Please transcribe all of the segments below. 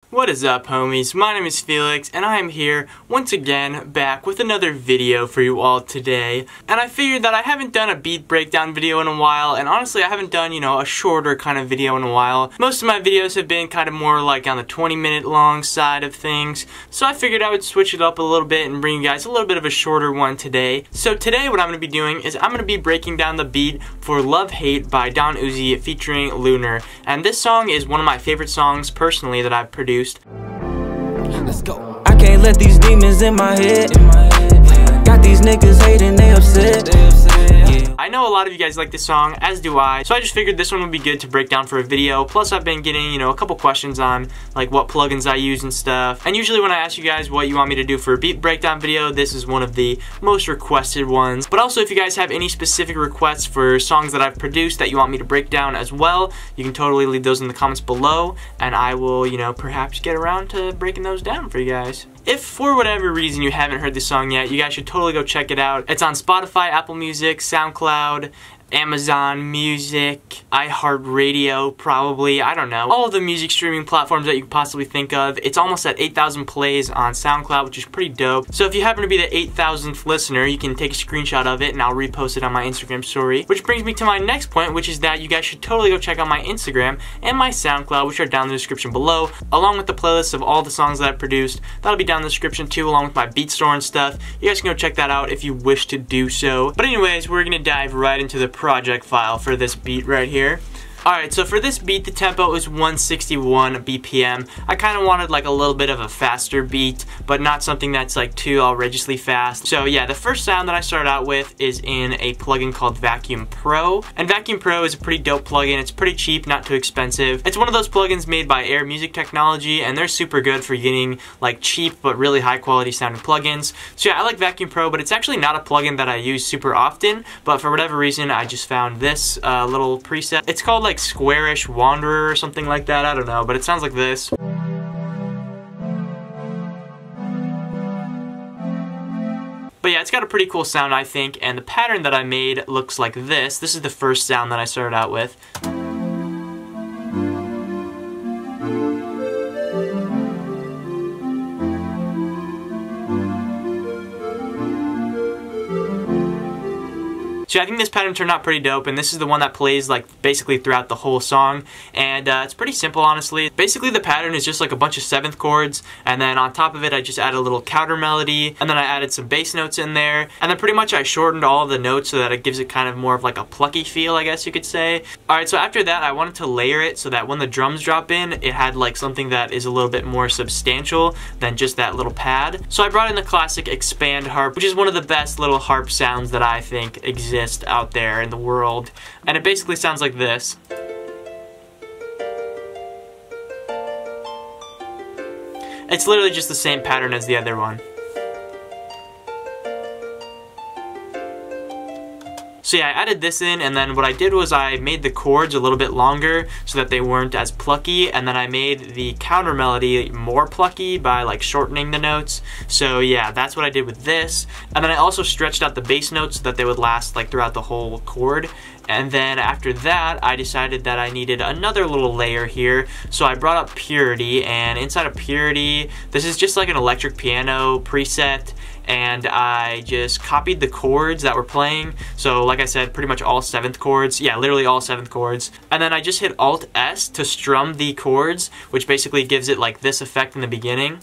What is up, homies? My name is Felix, and I am here once again back with another video for you all today. And I figured that I haven't done a beat breakdown video in a while, and honestly I haven't done, a shorter kind of video in a while. Most of my videos have been kind of more like on the 20-minute long side of things, so I figured I would switch it up a little bit and bring you guys a little bit of a shorter one today. So today what I'm going to be doing is I'm going to be breaking down the beat for Love Hate by Don Uzy featuring Luner. And this song is one of my favorite songs personally that I've produced. Let's go. I can't let these demons in my head. Got these niggas hating, they upset. I know a lot of you guys like this song, as do I, so I just figured this one would be good to break down for a video. Plus I've been getting, a couple questions on like what plugins I use and stuff. And usually when I ask you guys what you want me to do for a beat breakdown video, this is one of the most requested ones. But also if you guys have any specific requests for songs that I've produced that you want me to break down as well, you can totally leave those in the comments below, and I will, perhaps get around to breaking those down for you guys. If for whatever reason you haven't heard this song yet, you guys should totally go check it out. It's on Spotify, Apple Music, SoundCloud, Amazon Music, iHeartRadio, probably, I don't know. All of the music streaming platforms that you could possibly think of. It's almost at 8,000 plays on SoundCloud, which is pretty dope. So if you happen to be the 8,000th listener, you can take a screenshot of it and I'll repost it on my Instagram story. Which brings me to my next point, which is that you guys should totally go check out my Instagram and my SoundCloud, which are down in the description below, along with the playlist of all the songs that I've produced. That'll be down in the description too, along with my beat store and stuff. You guys can go check that out if you wish to do so. But anyways, we're gonna dive right into the project file for this beat right here. Alright, so for this beat, the tempo is 161 BPM. I kind of wanted like a little bit of a faster beat, but not something that's like too outrageously fast. So yeah, the first sound that I start out with is in a plugin called Vacuum Pro. And Vacuum Pro is a pretty dope plugin. It's pretty cheap, not too expensive. It's one of those plugins made by Air Music Technology, and they're super good for getting like cheap but really high quality sounding plugins. So yeah, I like Vacuum Pro, but it's actually not a plugin that I use super often, but for whatever reason I just found this little preset. It's called like Squarish Wanderer or something like that, I don't know, but it sounds like this. But yeah, it's got a pretty cool sound, I think, and the pattern that I made looks like this. This is the first sound that I started out with. So I think this pattern turned out pretty dope, and this is the one that plays like basically throughout the whole song, and it's pretty simple, honestly. Basically the pattern is just like a bunch of 7th chords, and then on top of it I just added a little counter melody, and then I added some bass notes in there, and then pretty much I shortened all of the notes so that it gives it kind of more of like a plucky feel, I guess you could say. Alright, so after that I wanted to layer it so that when the drums drop in, it had like something that is a little bit more substantial than just that little pad. So I brought in the classic expand harp, which is one of the best little harp sounds that I think exists out there in the world, and it basically sounds like this. It's literally just the same pattern as the other one. So yeah, I added this in, and then what I did was I made the chords a little bit longer so that they weren't as plucky, and then I made the counter melody more plucky by like shortening the notes. So yeah, that's what I did with this. And then I also stretched out the bass notes so that they would last like throughout the whole chord. And then after that, I decided that I needed another little layer here. So I brought up Purity, and inside of Purity, this is just like an electric piano preset, and I just copied the chords that were playing. So like I said, pretty much all 7th chords. Yeah, literally all 7th chords. And then I just hit Alt-S to strum the chords, which basically gives it like this effect in the beginning.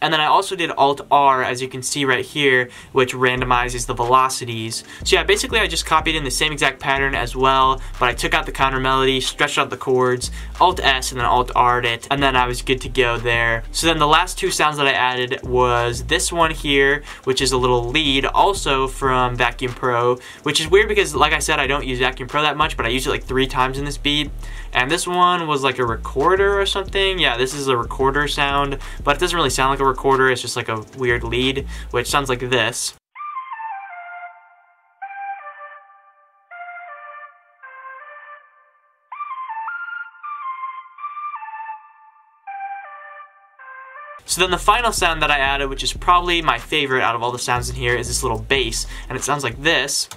And then I also did Alt-R, as you can see right here, which randomizes the velocities. So yeah, basically I just copied in the same exact pattern as well, but I took out the counter melody, stretched out the chords, Alt-S, and then Alt-R'd it, and then I was good to go there. So then the last 2 sounds that I added was this one here, which is a little lead, also from Vacuum Pro, which is weird because, like I said, I don't use Vacuum Pro that much, but I use it like 3 times in this beat. And this one was like a recorder or something. Yeah, this is a recorder sound, but it doesn't really sound like a recorder, it's just like a weird lead, which sounds like this. So then the final sound that I added, which is probably my favorite out of all the sounds in here, is this little bass, and it sounds like this.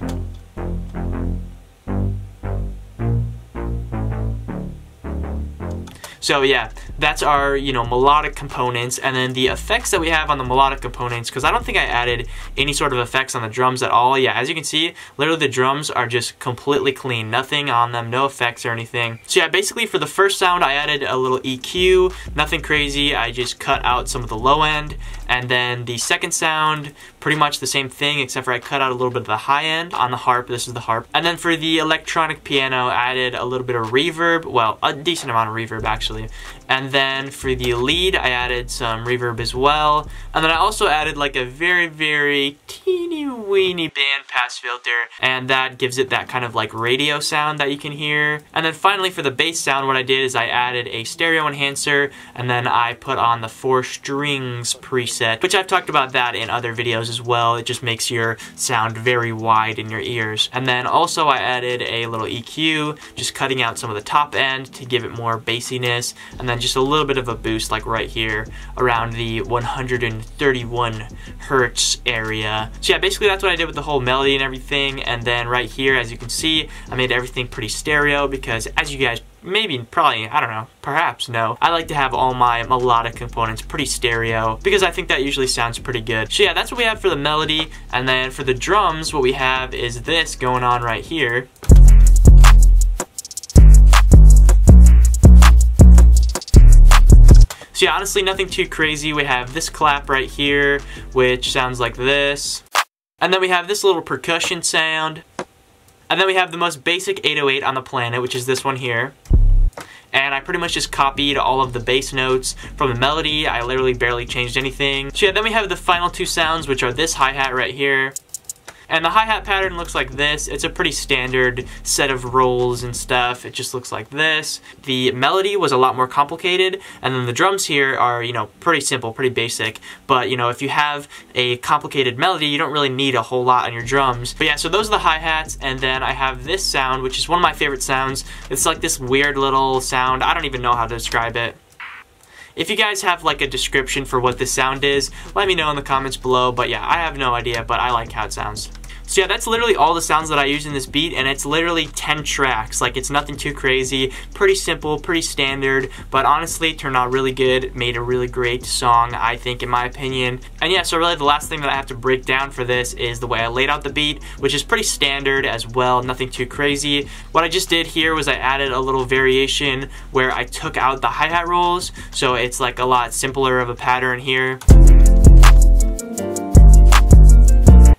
So yeah, that's our, melodic components, and then the effects that we have on the melodic components, because I don't think I added any sort of effects on the drums at all. Yeah, as you can see, literally the drums are just completely clean, nothing on them, no effects or anything. So yeah, basically for the first sound, I added a little EQ, nothing crazy, I just cut out some of the low end, and then the second sound, pretty much the same thing, except for I cut out a little bit of the high end on the harp. This is the harp. And then for the electronic piano, I added a little bit of reverb, well, a decent amount of reverb actually. And then for the lead, I added some reverb as well. And then I also added like a very, very teeny weeny bandpass filter, and that gives it that kind of like radio sound that you can hear. And then finally for the bass sound, what I did is I added a stereo enhancer, and then I put on the 4 strings preset, which I've talked about that in other videos as well. It just makes your sound very wide in your ears. And then also I added a little EQ, just cutting out some of the top end to give it more bassiness, and then just a little bit of a boost like right here around the 131 hertz area. So yeah, basically that's what I did with the whole melody and everything. And then right here, as you can see, I made everything pretty stereo because, as you guys probably, I don't know, perhaps know, I like to have all my melodic components pretty stereo because I think that usually sounds pretty good. So yeah, that's what we have for the melody. And then for the drums, what we have is this going on right here. So yeah, honestly, nothing too crazy. We have this clap right here, which sounds like this. And then we have this little percussion sound. And then we have the most basic 808 on the planet, which is this one here. And I pretty much just copied all of the bass notes from the melody. I literally barely changed anything. So yeah, then we have the final 2 sounds, which are this hi-hat right here. And the hi-hat pattern looks like this. It's a pretty standard set of rolls and stuff. It just looks like this. The melody was a lot more complicated, and then the drums here are, pretty simple, pretty basic. But, if you have a complicated melody, you don't really need a whole lot on your drums. But yeah, so those are the hi-hats, and then I have this sound, which is one of my favorite sounds. It's like this weird little sound. I don't even know how to describe it. If you guys have like a description for what this sound is, let me know in the comments below. But yeah, I have no idea, but I like how it sounds. So yeah, that's literally all the sounds that I use in this beat, and it's literally 10 tracks. Like, it's nothing too crazy, pretty simple, pretty standard, but honestly it turned out really good, made a really great song, I think, in my opinion. And yeah, so really the last thing that I have to break down for this is the way I laid out the beat, which is pretty standard as well, nothing too crazy. What I just did here was I added a little variation where I took out the hi-hat rolls, so it's like a lot simpler of a pattern here.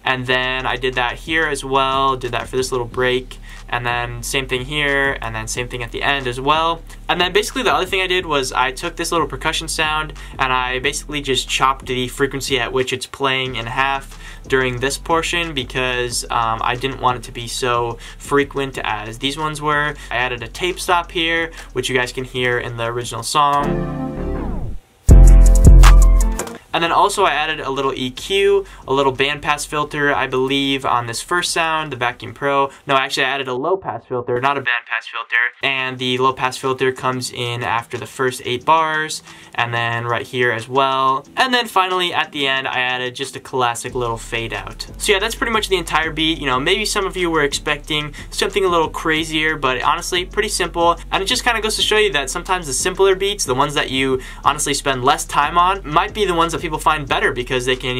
And then I did that here as well, did that for this little break, and then same thing here, and then same thing at the end as well. And then basically the other thing I did was I took this little percussion sound and I basically just chopped the frequency at which it's playing in half during this portion because I didn't want it to be so frequent as these ones were. I added a tape stop here, which you guys can hear in the original song. And then also I added a little EQ, a little bandpass filter, I believe, on this first sound, the Vacuum Pro. No, actually I added a low pass filter, not a bandpass filter. And the low pass filter comes in after the first 8 bars, and then right here as well. And then finally at the end I added just a classic little fade out. So yeah, that's pretty much the entire beat. Maybe some of you were expecting something a little crazier, but honestly pretty simple. And it just kind of goes to show you that sometimes the simpler beats, the ones that you honestly spend less time on, might be the ones that people find better because they can,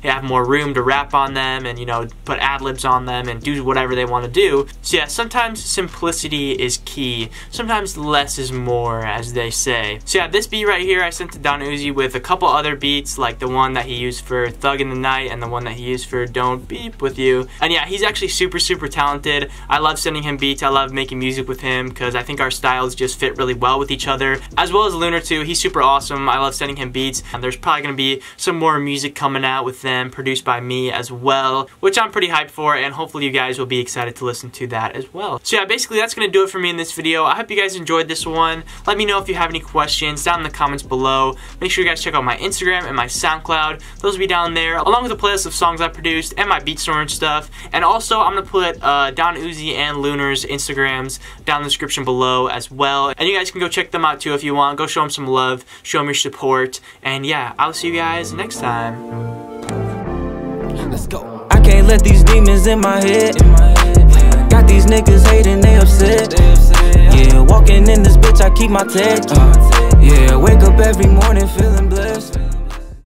they have more room to rap on them and, put ad-libs on them and do whatever they want to do. So yeah, sometimes simplicity is key. Sometimes less is more, as they say. So yeah, this beat right here I sent to Don Uzy with a couple other beats, like the one that he used for Thug in the Night and the one that he used for Don't Beep With You. And yeah, he's actually super, super talented. I love sending him beats. I love making music with him because I think our styles just fit really well with each other, as well as Luner too. He's super awesome. I love sending him beats, and there's probably going to be be some more music coming out with them, produced by me as well, which I'm pretty hyped for, and hopefully you guys will be excited to listen to that as well. So yeah, basically that's going to do it for me in this video. I hope you guys enjoyed this one. Let me know if you have any questions down in the comments below. Make sure you guys check out my Instagram and my SoundCloud. Those will be down there, along with a playlist of songs I produced and my beat store and stuff. And also, I'm going to put Don Uzy and Luner's Instagrams down in the description below as well. And you guys can go check them out too if you want. Go show them some love, show them your support. And yeah, I'll see you guys next time. Let's go. I can't let these demons in my head. Got these niggas hating, they upset. Yeah, walking in this bitch, I keep my tag. Yeah, wake up every morning feeling blessed.